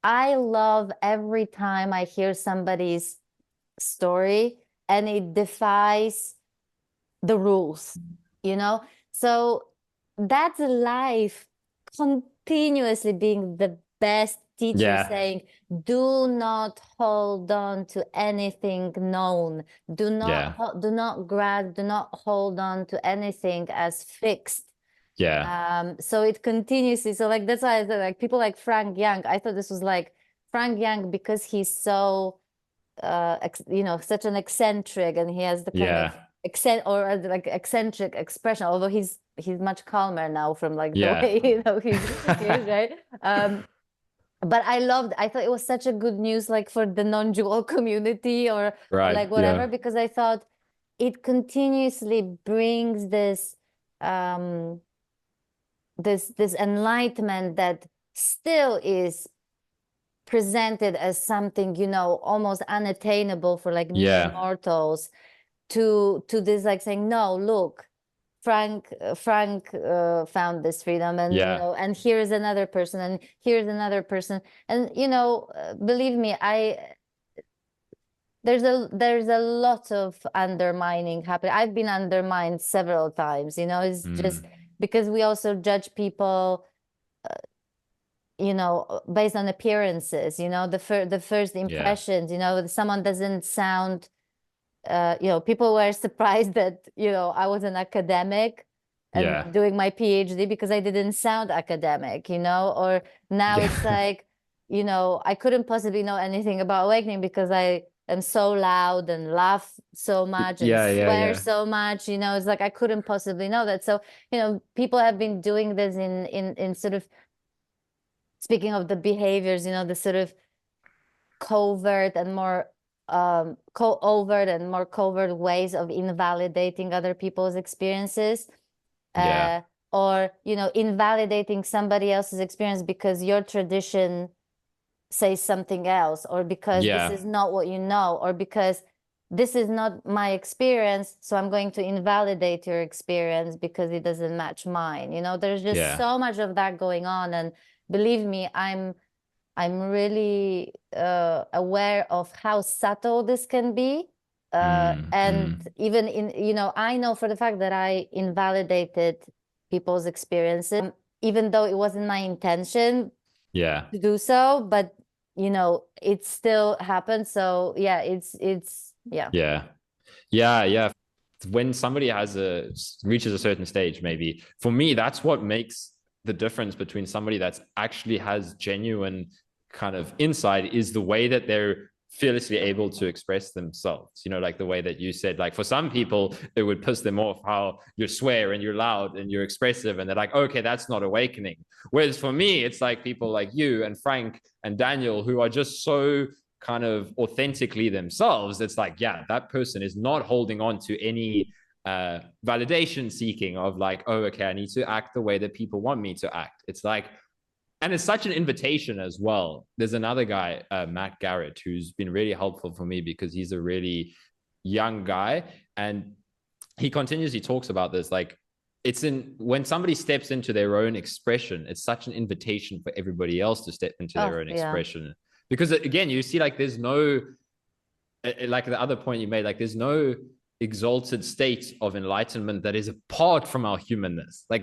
I love every time I hear somebody's story and it defies the rules, you know? So that's life continuously being the best teacher, Yeah. saying, do not hold on to anything known. Yeah. Do not grasp, do not hold on to anything as fixed. Yeah. So it continuously. So like that's why I thought, like people like Frank Young, I thought this was like Frank Young because he's so such an eccentric, and he has the kind of Yeah. like eccentric expression, although he's much calmer now from like the Yeah. way he is, right? But I thought it was such a good news like for the non-dual community, or Right. like whatever, Yeah. because I thought it continuously brings um this enlightenment that still is presented as something, almost unattainable for like mere Yeah. mortals, to this like saying, no, look, Frank found this freedom, and Yeah. and here's another person, and here's another person, and believe me, I there's a lot of undermining happening. I've been undermined several times, it's just Mm. because we also judge people based on appearances, the first Yeah. impressions, someone doesn't sound, people were surprised that, I was an academic Yeah. and doing my PhD because I didn't sound academic, or now it's Yeah. like, I couldn't possibly know anything about awakening because I am so loud and laugh so much and Yeah. Yeah. swear Yeah. so much, it's like I couldn't possibly know that. So, people have been doing this in sort of, speaking of the behaviors, the sort of covert and more overt and more covert ways of invalidating other people's experiences, Yeah. uh, or invalidating somebody else's experience because your tradition says something else, or because this Yeah. is not what you know, or because this is not my experience, so I'm going to invalidate your experience because it doesn't match mine. There's just Yeah. so much of that going on, and believe me, I'm really aware of how subtle this can be. Mm. And Mm. even I know for the fact that I invalidated people's experiences, even though it wasn't my intention Yeah. to do so, but it still happened. So yeah, yeah. Yeah. Yeah. Yeah. When somebody reaches a certain stage, maybe for me, that's what makes the difference between somebody that's actually has genuine kind of insight is the way that they're fearlessly able to express themselves. Like the way that you said, like for some people, it would piss them off how you swear and you're loud and you're expressive, and they're like, okay, that's not awakening. Whereas for me, it's like people like you and Frank and Daniel who are just so kind of authentically themselves. It's like, yeah, that person is not holding on to any validation seeking of like, oh, okay, I need to act the way that people want me to act. It's like, and it's such an invitation as well. There's another guy, Matt Garrett, who's been really helpful for me because he's a really young guy, and he continuously talks about this. Like, it's in when somebody steps into their own expression, it's such an invitation for everybody else to step into Oh their own yeah. expression. Because again, you see, like, there's no, like the other point you made, like, there's no exalted state of enlightenment that is apart from our humanness. Like,